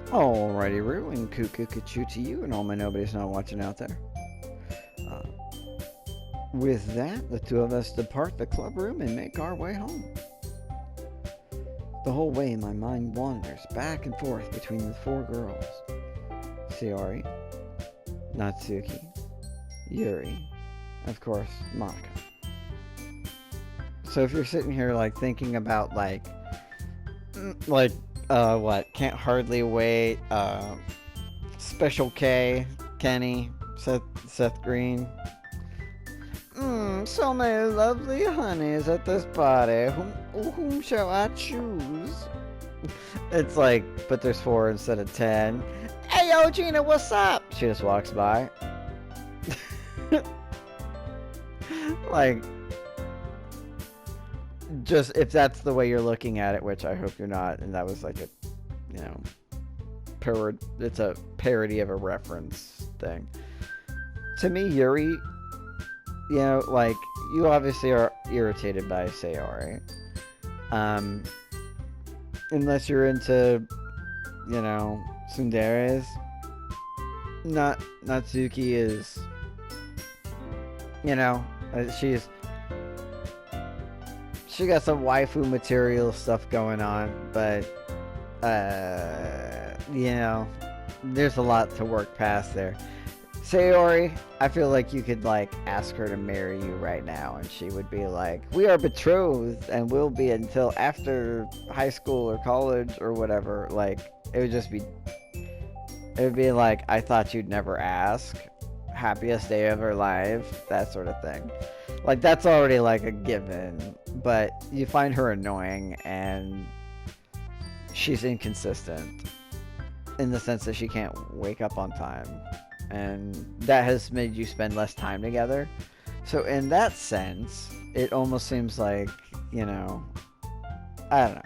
Alrighty, Roo, and cuckoo to you and all my nobodies not watching out there. Uh, with that, the two of us depart the club room and make our way home. The whole way, my mind wanders back and forth between the four girls: Sayori, Natsuki, Yuri, of course, Monica. So if you're sitting here like thinking about what? Can't hardly wait. Special K, Kenny, Seth Green. So many lovely honeys at this party. Whom shall I choose? It's like, but there's 4 instead of 10. Hey, yo, Gina, what's up? She just walks by. Like, just if that's the way you're looking at it, which I hope you're not, and that was like a, it's a parody of a reference thing. To me, Yuri, like, you obviously are irritated by Sayori. Unless you're into, tsunderes. Natsuki is, she got some waifu material stuff going on, but, there's a lot to work past there. Sayori, I feel like you could, ask her to marry you right now, and she would be like, we are betrothed, and will be until after high school or college or whatever. Like, it would be like, I thought you'd never ask. Happiest day of her life, that sort of thing. Like, that's already, a given, but you find her annoying, and she's inconsistent in the sense that she can't wake up on time. And that has made you spend less time together. So in that sense, it almost seems like, I don't know.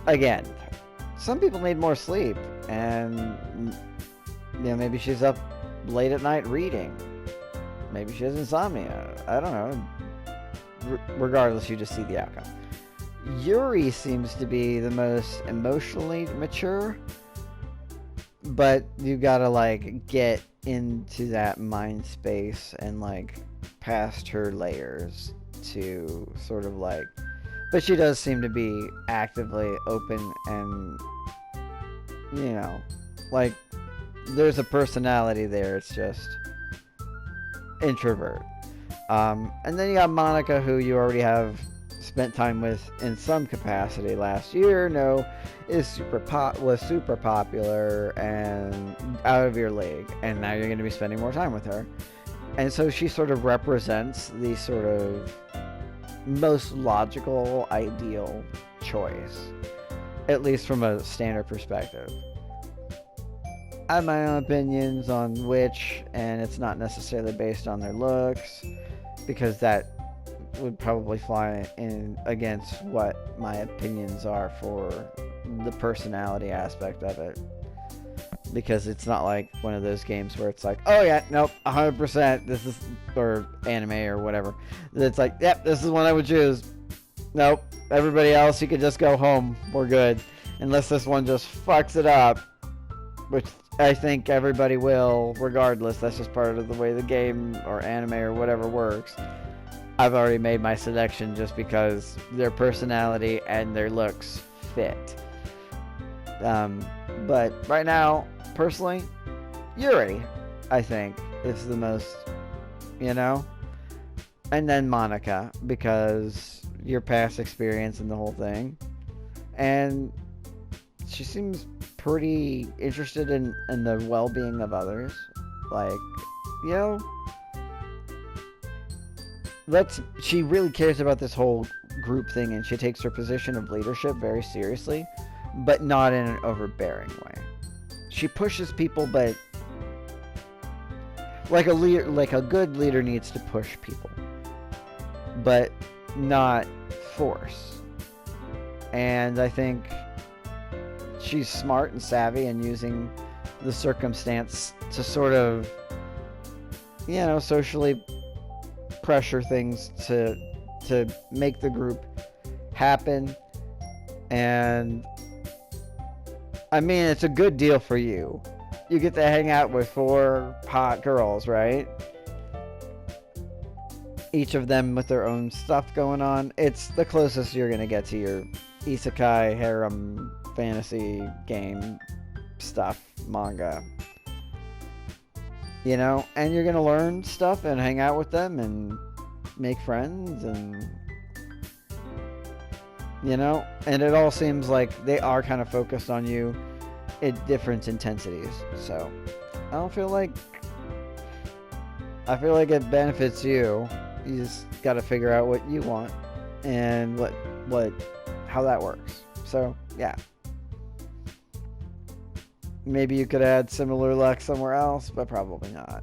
Again, some people need more sleep, and maybe she's up late at night reading. Maybe she has insomnia. I don't know. Regardless, you just see the outcome. Yuri seems to be the most emotionally mature, but you gotta get into that mind space and past her layers to sort of but she does seem to be actively open and there's a personality there. It's just introvert. And then you got Monica, who you already have spent time with in some capacity last year. Was super popular and out of your league, and now you're going to be spending more time with her. And so she sort of represents the sort of most logical, ideal choice, at least from a standard perspective. I have my own opinions on which, and it's not necessarily based on their looks, because that would probably fly in against what my opinions are for the personality aspect of it, because it's not like one of those games where it's like, oh yeah, nope, 100% this is, or anime or whatever, it's like, yep, this is one I would choose. Nope, everybody else, you could just go home, we're good, unless this one just fucks it up, which I think everybody will regardless. That's just part of the way the game or anime or whatever works. I've already made my selection just because their personality and their looks fit. But right now, personally, Yuri, I think, is the most, and then Monica, because your past experience and the whole thing. And she seems pretty interested in the well-being of others. She really cares about this whole group thing, and she takes her position of leadership very seriously, but not in an overbearing way. She pushes people, but like a good leader needs to push people, but not force. And I think she's smart and savvy and using the circumstance to sort of, socially pressure things to make the group happen. And I mean, it's a good deal for you. You get to hang out with 4 hot girls, right? Each of them with their own stuff going on. It's the closest you're going to get to your isekai, harem, fantasy game stuff, manga. You know, and you're going to learn stuff and hang out with them and make friends and, you know, and it all seems like they are kind of focused on you at different intensities. So I feel like it benefits you. You just got to figure out what you want and how that works. So yeah, maybe you could add similar luck somewhere else, but probably not,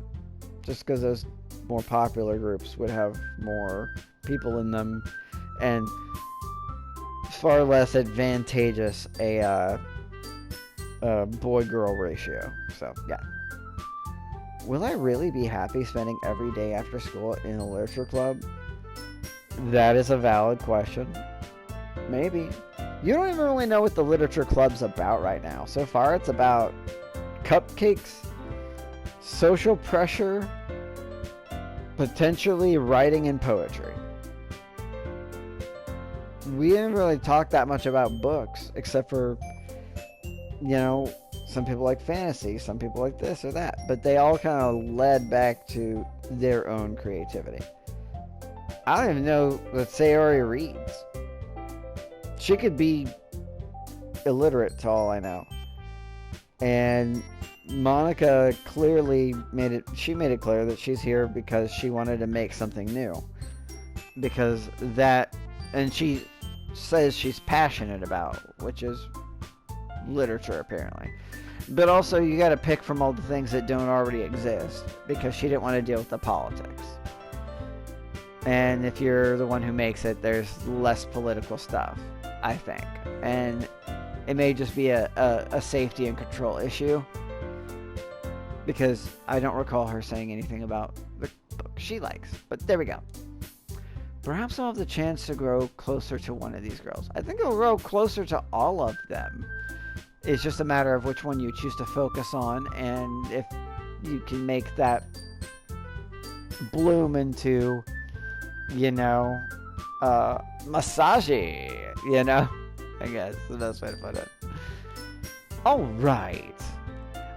just because those more popular groups would have more people in them and far less advantageous a boy-girl ratio. So yeah. Will I really be happy spending every day after school in a literature club? That is a valid question. Maybe. You don't even really know what the literature club's about right now. So far, it's about cupcakes, social pressure, potentially writing and poetry. We didn't really talk that much about books, except for, you know, some people like fantasy, some people like this or that, but they all kind of led back to their own creativity. I don't even know that Sayori reads. She could be illiterate to all I know. And Monica clearly made it clear that she's here because she wanted to make something new. Because that, and she says she's passionate about, which is literature apparently. But also, you got to pick from all the things that don't already exist, because she didn't want to deal with the politics. And if you're the one who makes it, there's less political stuff, I think. And it may just be a safety and control issue, because I don't recall her saying anything about the book she likes. But there we go. Perhaps I'll have the chance to grow closer to one of these girls. I think I'll grow closer to all of them. It's just a matter of which one you choose to focus on, and if you can make that bloom into, you know, massage, you know? I guess the best way to put it. Alright.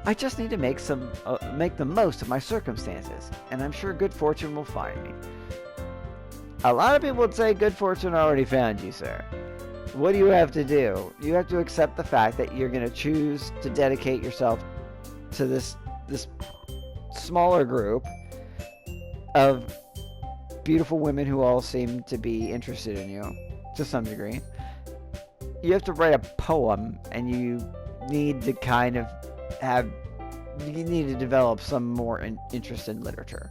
I just need to make the most of my circumstances, and I'm sure good fortune will find me. A lot of people would say good fortune already found you, sir. What do you have to do? You have to accept the fact that you're going to choose to dedicate yourself to this smaller group of beautiful women who all seem to be interested in you to some degree. You have to write a poem, and you need to develop some more interest in literature.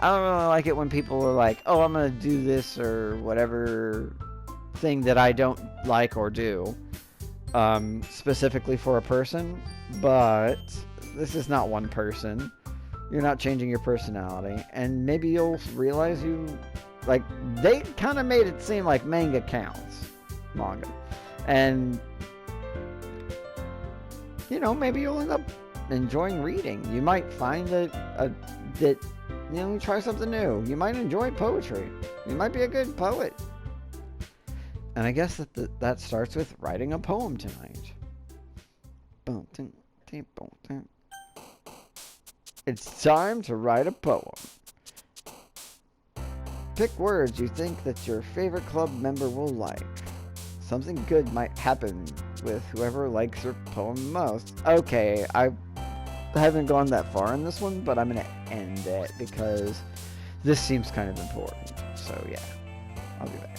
I don't really like it when people are like, oh, I'm going to do this or whatever thing that I don't like or do, specifically for a person, but this is not one person. You're not changing your personality, and maybe you'll realize they kind of made it seem like manga counts, and you know, maybe you'll end up enjoying reading. You might find that you know, try something new. You might enjoy poetry. You might be a good poet. And I guess that starts with writing a poem tonight. It's time to write a poem. Pick words you think that your favorite club member will like. Something good might happen with whoever likes your poem most. Okay, I haven't gone that far in this one, but I'm going to end it because this seems kind of important. So yeah, I'll be back.